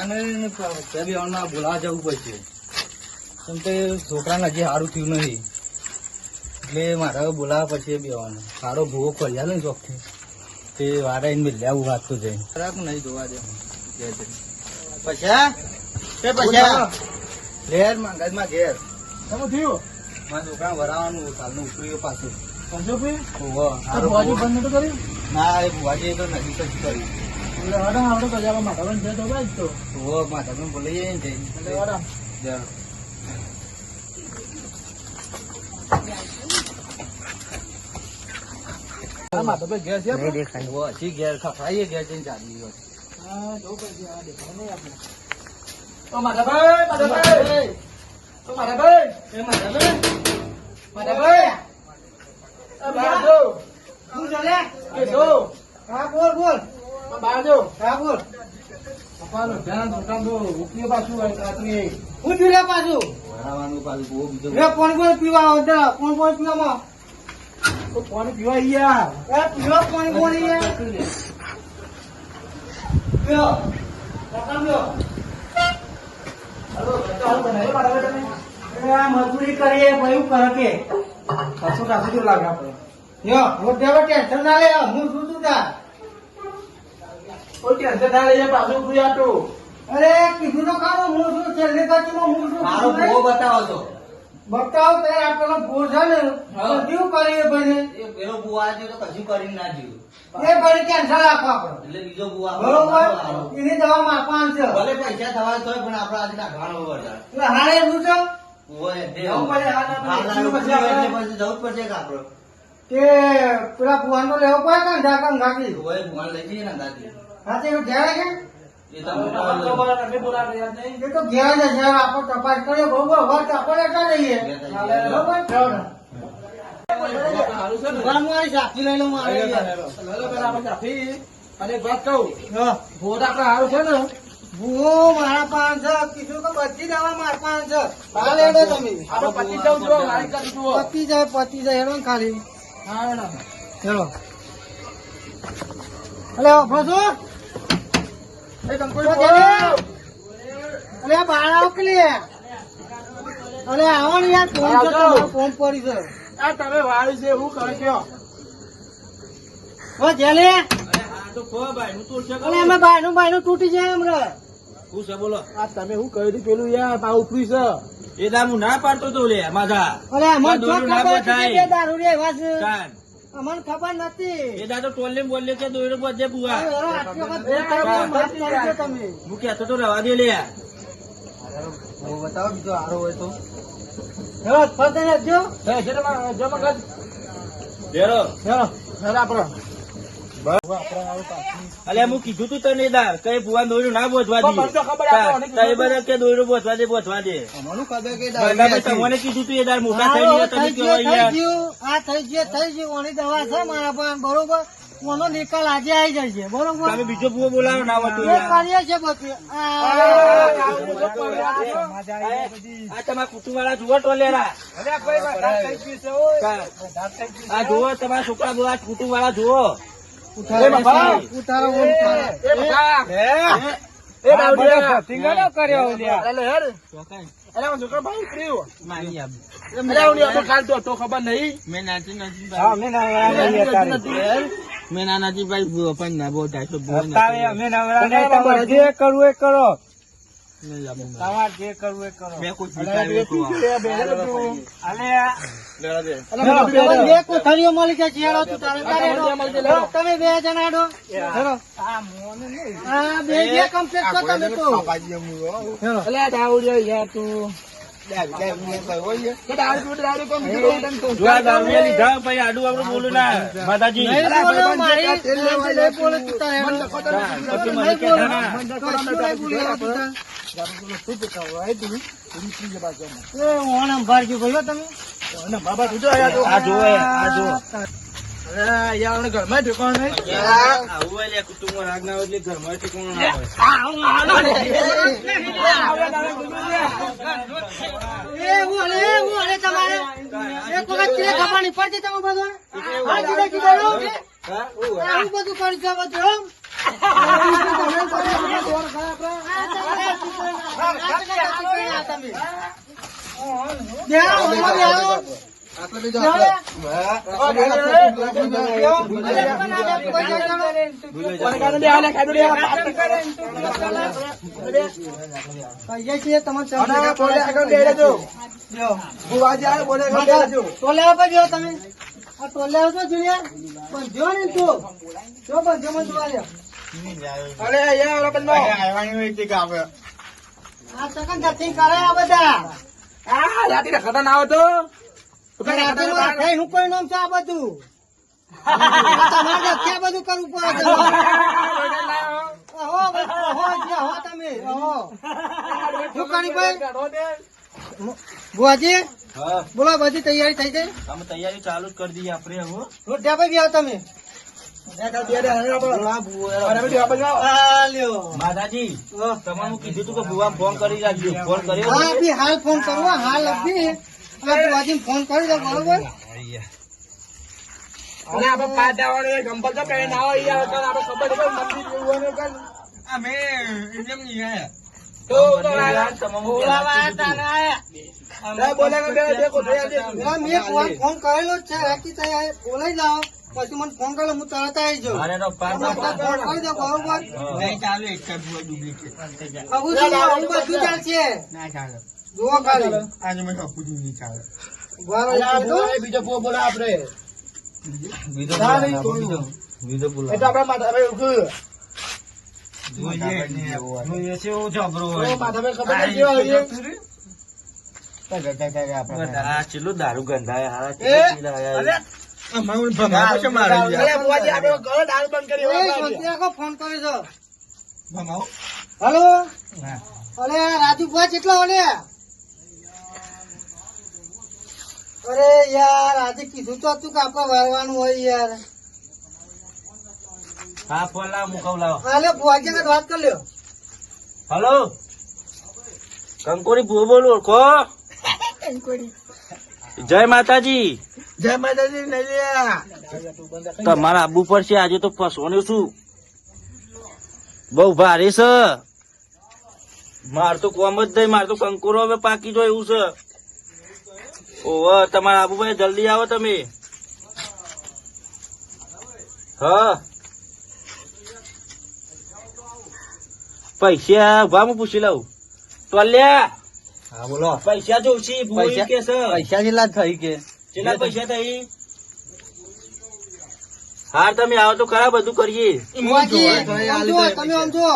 છોકરાને બોલાવા જવું પડશે, કેમ કે છોકરાને હજી સારું થયું નથી, એટલે મારે બોલાવવા પડશે બેવાનું. સારો ભૂવો ખોલ્યા ને ચોકથી તે વારે એને લેવું વાત તો જઈ નહીં જોવા દે પૈસા ઘેર માંગજમાં ઘેર શું થયું? મારા છોકરા વરાવાનું કાલનું ઉપરી પાછું સમજો ભાઈ ભુવાજી બંધ નતું કર્યું? ના એ ભુવાજી તો નથી જ કર્યું. એટલે હડા આપણે તો જવા માથાભાઈ છે તો ભાઈ તો માતા બોલાઈ જાય ને એટલે હડા માથાભાઈ ઘેર છે આપણે? હજી ઘેર ખફાઈએ ઘેર જઈને ચાલી ગયો. હા જો પછી આ દેખાય નહીં આપણે. ઓ માથાભાઈ માથાભાઈ ઓ માથાભાઈ એ માતાભાઈ માથાભાઈ બહાર જો. શું ચાલે? એ જો હા બોલ બોલ. બહાર જો. હા બોલ. પપ્પાનું ધ્યાન દુકાન તો રૂપિયો પાછું હોય રાત્રે. હું પીલે પાછું વરાવાનું પાછું બહુ બીજો પાણી પીવા કોણ પીવામાં તો પાણી પીવા યાર. પીવા પાણી પીવા મજૂરી કરીએ કયું કરે કે કશું કાશું કેવું લાગે આપણે? ટેન્શન ના લે હું શું છું તાર કોઈ ટેન્શન ના લઈએ પાછું પીવા તો. અરે કીધું તો ખાવું હું શું છેલ્લી બાજુમાં હું શું બતાવો છો બતાવો ત્યારે આપણો ભૂ છે ને કેવું કરીએ ભાઈ એ પેલો ભૂ આજે તો કશું કરી ના જીવ એ ભાઈ કેન્સલ રાખો આપણે એટલે બીજો ભૂ બરોબર એની દવા માપવાનું છે ભલે પૈસા થવા તો પણ આપણે આજે નાખવાનો વધારે એટલે હારે શું છે જવું પડશે કાપડો તે પેલા ભુવાનો લેવો પડે ને ઘાકી ભુવાન લઈ જઈએ ને દાદી હા તે ઘેર છે એ તો ઘેર જ છે આપણે તપાસ કરીએ બરોબર વાત આપણે એટલા જઈએ બરોબર સાક્ષી લઈ લઉં મારે અને એક વાત કહું, ભોટ આપડે સારું છે ને? ભૂ મારા પાંચ કીધું કે બધી દવા મારા પાંચ હાલ એડો તમે આપડે પતિ જવું જો મારી કરી જુઓ. પતી જાય એનો ખાલી હા એનો. ચલો અલે ઓફરો છો એ કંકોઈ તો બોલો. અલે બાર આવો કે લે અલે આવો ને યાર ફોન આવજો. કરતો ફોન પડી છે આ તમે વાળી છે એવું કરે કયો? ઓ જેલે તો કો ભાઈ હું તું છે અલે અમે બાયનું તૂટી જાય હમણાં હું છે બોલો આ તમે શું કહ્યું હતું પેલું યાર પા ઉપરી છે? એ દાર હું ના પાડતો તો લે માધા અલે અમને આ દોયડું ના ખબર બધાય. હતી કે દારૂ રે એવા છે ચાલ અમને ખબર નથી એ દાર તો ટોલે બોલે કે દોયડો બધે બુઆ આટલી વખત ભૂલ કરી, માફ કરજો તમે હું કહેતો તો રવા દે લે બતાવો બીજો હારો હોય તો હેલો ફરતે જો હે છે તમારે જો મગજ. બેરો હેલો હેલો આપણો અલે હું કીધું તું તને દાર કઈ બુઆ દોયડું ના બોધવા દે પણ તો ખબર આપણને તઈ બધા કે દોયડું બોધવા દે અમારું ખબર કે ભાઈ તમને કીધું તું એ દાર મોટા થઈ ગયા તમે કેવા યાર થઈ ગયું ઓની દવા છે મારા પાસે બરોબર ઓનો નિકાલ આજે આવી જાય છે બરોબર તમે બીજો બુઓ બોલાવો ના આવતું એ કરીએ છે બધું આ તમારા કુટુંબ વાળા જુઓ ટોલેરા આ જુઓ તમારા છોકરા બોલા કુટુંબ વાળા જુઓ ઉતારો એ બકા. એ બાવડિયા. કર્યો અરે હેર. અરે હું છોકરો ભાઈ પ્રિયો. અરે હું નહીં, કાલ તો ખબર નહીં. મેં નાચી નાચી નથી. મેં નાનાજી ભાઈ પણ ના બહુ ઢાઈસો બહુ જે કરવું એ કરો નહીં તમારે જે કરવું એ કરો મેં કોઈ બે કોથળીઓ મળી જાય ચિયાડો તું તારે તમે બે જણા હેડો હેડો હા બે કમ્પ્લીટ કરો તમે તો હેડો અલે દાવડિયો યાર તું. લીધા ભાઈ આડું આપડું બોલું ના માતાજી નહીં બોલો મારી નહીં બોલો તું તારે હેડો પછી મને કે ના ઓણ અંભારજો ભાઈઓ તમે બાબા તું જો આયા તો. આ જોવે આ જો અરે યાર ઘરમાં ઠેકાણ નહીં. આવું એટલે કુટુંબમાં રાગ ના હોય એટલે ઘરમાં ઠેકાણું ના હોય એવું હલે તમારે એક વખત ચીરે ખપાની પડતી તમે બધું હા ચીરે કીધું આવું બધું કરી શકો છો હું કોઈ નામ છે આ બધું તમારે ક્યાં બધું કરવું પડે તમે શું કરી ભાઈ બુઆજી બોલો બધી તૈયારી થઈ ગઈ અમે તૈયારી ચાલુ જ કરી દઈએ આપણે હવે રોટિયા ભાઈ આવો તમે માતાજી તમારું કીધું તું કે ભુવા ફોન કરી રાખજો ફોન કર્યો હા અભી હાલ ફોન કરો હાલ અભી બુઆજી ફોન કરી દો બરોબર અને આપણે પાટ આવવાનું ગંપલ તો પહેરી ના હોય યાર તો આપણે ખબર છે મંદિર જેવું હોય ને અમે એમ નહીં આયા તો બોલાવા તાના આયા બોલે કે દેખો મેં ફોન કરેલો જ છે રાખી તૈયાર બોલાઈ જાઓ પછી મને ફોન કરો હું તરત આવી જાઉં અરે નો પાટ ફોન કરી દો બરોબર નહીં ચાલુ એક ડુપ્લિકેટ બધું ચાલશે ના ચાલે જુઓ ખાલી આજે મેં કપૂર નહીં ચાલે બીજો બોલા આપડે બીજો બોલો એટલે આપણે માથાભાઈ ઉઠ્યું આ ચેટલું દારૂ ગંધાય હારા ફોન કરી દો હલો અરે રાજુ ભાઈ કેટલો ઓલે અરે યાર આજે કીધું તો હતું કે આપડે વળવાનું હોય યાર હા ફોન લાવ મુકવ લાવો હાલે ભુવાજી ને વાત કરી લ્યો હલો કંકોરી ભૂ બોલું ઓળખો જય માતાજી જય માતાજી તમારા આબુ પર છે આજે તો ફસવાનું છું બહુ ભારે છે માર તો કોમ જ નહીં માર તો કંકોરો હવે પાકી જો એવું છે ઓહ તમારા આબુભાઈ જલ્દી આવો તમે હા પૈસા ઉભા હું પૂછી લઉં ટોલ્યા હા બોલો પૈસા જોશી ભૂઈ કે છે પૈસા જેટલા થઈ કે કેટલા પૈસા થઈ હાર તમે આવો તો ખરા બધું કરીએ ભુવાજી સમજો તમે સમજો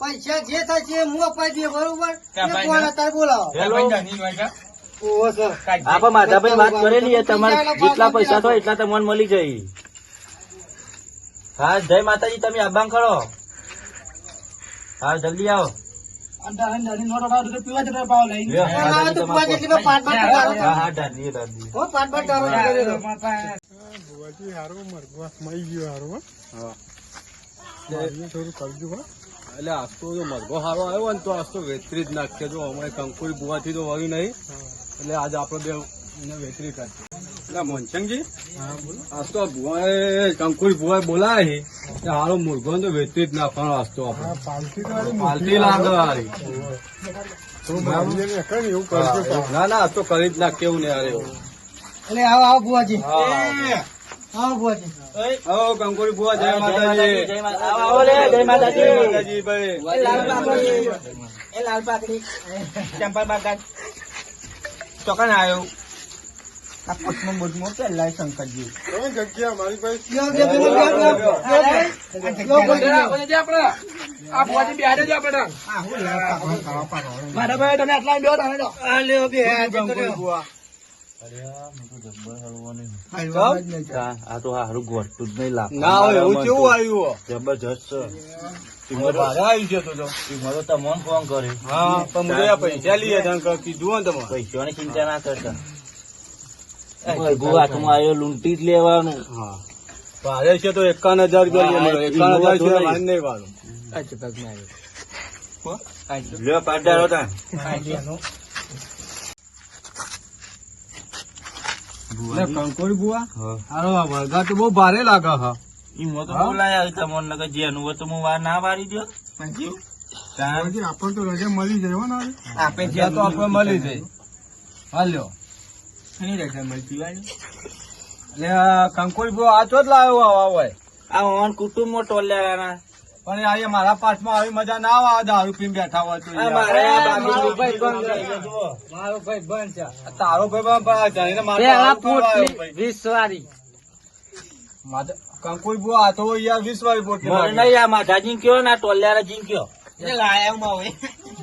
પૈસા જે થાય છે હું અપાઈ દઈએ બરોબર તારે બોલાવો હેલો ઓહો સર આપા માધાભાઈ વાત કરેલી છે તમારે જેટલા પૈસા થાય એટલા તમને મળી જાય હા જય માતાજી તમે આબાંગ ખડો હા જલ્દી આવો હા હા દાદી દાદી એટલે આજ તો જો મરઘો સારો આવ્યો ને તો આજ તો વેતરી જ નાખશે જો અમારે કંકુરી બુવાથી તો વળ્યું નહીં એટલે આજે આપડે બે વેતરી કરશે એટલે મોનસંગજી આજ તો ભુવાએ કંકુરી ભુવાએ બોલાય છે કે હારો મુરઘો તો વેતરી જ નાખવાનો આજ તો આપડે પાલટી લાગે હારી ના ના આજ તો કરી જ નાખ કેવું ને યાર એવું એટલે આવો આવો ભુવાજી હા આવો ભુવાજી આવો કંકુરી ભુવા જય માતાજી જય માતાજી આવો લે જય માતાજી જય માતાજી ભાઈ એ લાલ પાકડી ચંપલ બાગા ચોકન આવ્યો આ પટનો બોધમો પેલા શંકરજી જગ્યા મારી પાસે આ ભુવાજી બિહારે જો આપણે મારા ભાઈ તમે આટલા બેહો તમે આ લ્યો બે આ તો હારું ગોઠતું જ નહીં લાગતું ના હોય એવું કેવું આવ્યું જબરજસ્ત છે ભારે આવી છે તો મારો તમને ફોન કર્યો હા પણ મુજે આ પૈસા લઈએ કીધું ને તમારે પૈસાની ચિંતા ના કરતા હાથમાં આવ્યો લૂંટી જ લેવાનું હા ભારે છે તો 51,000 રૂપિયા લે 51,000 છે મારે નહીં વાળું લ્યો પાડારો તા કંકોરી બુઆ હારો આ વળગા તો બહુ ભારે લાગે હા ઈમો તો બોલાયા તમને કે જેનું હોય તો હું વાર ના વારી દો આપણને તો રજા મળી જાય હો ને આપણે જ્યાં તો આપણે મળી જાય હાલ્યો એની રજા મળતી હોય એટલે આ કંકોઈ બહુ આ ચો જ લાવ્યો આવા હોય આ ઓન કુટુંબ ટોલ્યા પણ આ મારા પાઠમાં આવી મજા ના આવે આ દારૂ પીને બેઠા હોય તો યાર. મારો ભાઈ બંધ છે તારો ભાઈ પણ જાણીને મારતો પેલા હારું કરવા આવ્યો પોટલી ભાઈ. 20 વાળી કંકોઈ બહુ આ તો યાર 20 વાળી પોટલી મને મારી. નહીં આ માથા જીંક્યો ના ટોલ્યા જીંક્યો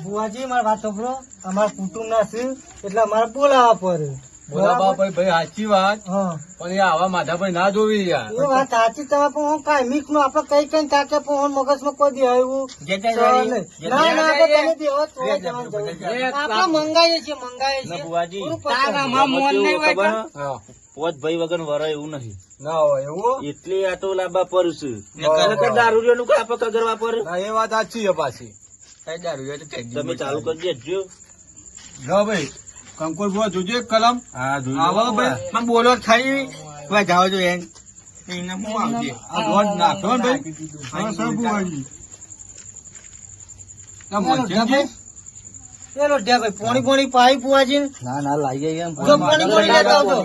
બુવાજી મારી વાત સાંભળો અમારા કુટુંબ ના છે એટલે અમારે બોલાવવા પડે બોલા ભાઈ સાચી વાત હા પણ એ આવા માધાભાઈ ના જોવી યાર એ વાત સાચી તમે પણ હું કાયમિક નું આપડે કઈ કઈ તાકે પણ હું મગજમાં કોઈ દે આવ્યું ના ના આપણે તમે દેવો તો જવાનું જરૂર. આપણે મંગાઈએ છીએ ના બુવાજી પૂરું પતે. ખબર હે? હા. પોત ભાઈ વગર વરે એવું નહીં ના હોય એવું એટલે આ તો લાંબા પર છે દારૂ નું કાપે કગરવા પર ના એ વાત સાચી છે પાછી તમે ચાલુ કરી દેજો જો ભાઈ કંકોઈ બહુ જોજે એક કલમ હા આવો ભાઈ મને બોલો ખાઈ ભાઈ જાવ જો એને હું આવજે આ રોડ નાખ્યો ને ભાઈ હા સર બુવાજી ના મોંચેજી પેલો ઢ્યા ભાઈ પોણી પોણી પાઈ બુવાજી ના ના લાગી ગયા જો પોણી પોણી લેતા આવજો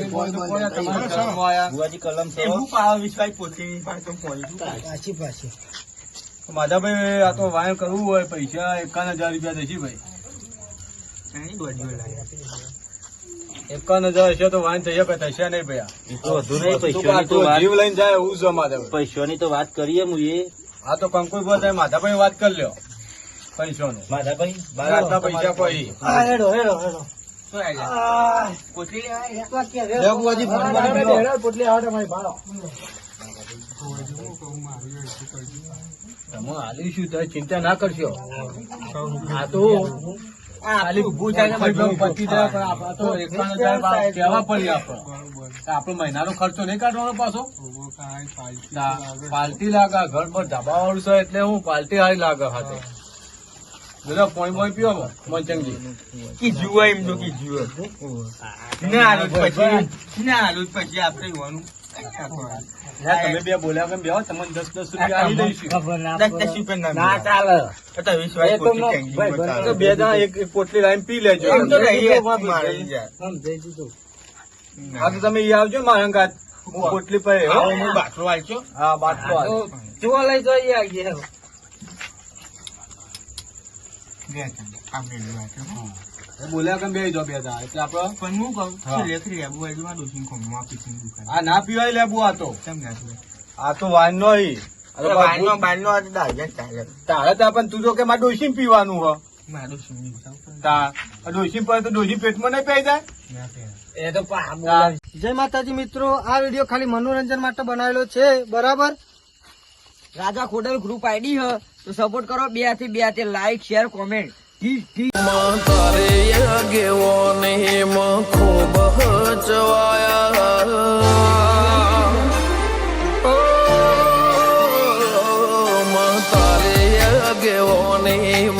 તમારા શહેરમાં આયા. બુવાજી કલમ છે હું પાવ વિશ્વાસ પોતે પાછો પોઈ પાછી પાછી માધાભાઈ આ તો વાયર કરવું હોય પૈસા 51,000 રૂપિયા દેશી ભાઈ એની દોડીઓ લાગે 51,000 હશે તો વાયર થઈ શકે થશે નહીં ભૈયા એ તો વધુ નહીં પૈસાની તો વાત જીવ લઈને જાય એવું છે માધાભાઈ પૈસાની તો વાત કરીએ હું એ આ તો કંકોઈ બહુ થાય માધાભાઈ વાત કરી લ્યો પૈસાનું માધાભાઈ આટલા પૈસા કોઈ હા હેડો હેડો હેડો શું આવી જાય આ પોટલી લેવાય તો કે રે બુવાજી પોટલી આવડે મારી ભાડો તમે આલીશું તો ચિંતા ના કરશો આ તો ખાલી ઊભું થાય ને બધું પતી જાય પણ આપણા તો 51,000 કહેવા પડી આપણો મહિનાનો ખર્ચો નહીં કાઢવાનો પાછો પાલટી લાગે ઘર પર ધાબા વાળું છે એટલે હું પાલટી હારી લાગે હાથે બધા પોઈ પોઈ પીવો મોચંગજી કી જુઓ એમ તો કી જુઓ ના આલું પછી આપણે જોવાનું તમે બે બોલ્યા કેમ બેહો તમને 10-10 રૂપિયા આવી દઈશું ના ચાલે વિશ્વાસ તો બે જણા એક પોટલી લાઈન પી લેજો એમ તો રહીએ હા તો તમે ઈ આવજો મારા અંગાત હું પોટલી પર હું બાટલો વાંચ્યો હા બાટલો આલ. જો લઈ જઈએ આગે એ બોલ્યા કેમ બે જો બે જણા એટલે આપડે પણ હું કહું હા. લેખરી આબુ બાજુમાં ડોસીને ખોમમાં આપીશું દુકાન આ ના પીવાય લેબુ આ તો કેમ ના પીવાય? આ તો વાન નો બારનો આજે દાળિયા ચાલે તારે ત્યાં પણ તું જો કે મારે ડોસી પીવાનું હો મારું શું તા ડોસી પર તો ડોસી પેટમાં નહીં પી જાય એ તો જય માતાજી મિત્રો આ વિડીયો ખાલી મનોરંજન માટે બનાવેલો છે બરાબર રાજા ખોડલ ગ્રુપ આઈડી હ તો સપોર્ટ કરો 2 થી 2 લાઈક શેર કોમેન્ટ તારે આગેવો નહીં ખૂબ ચવાયા તારે આગેવો નહીં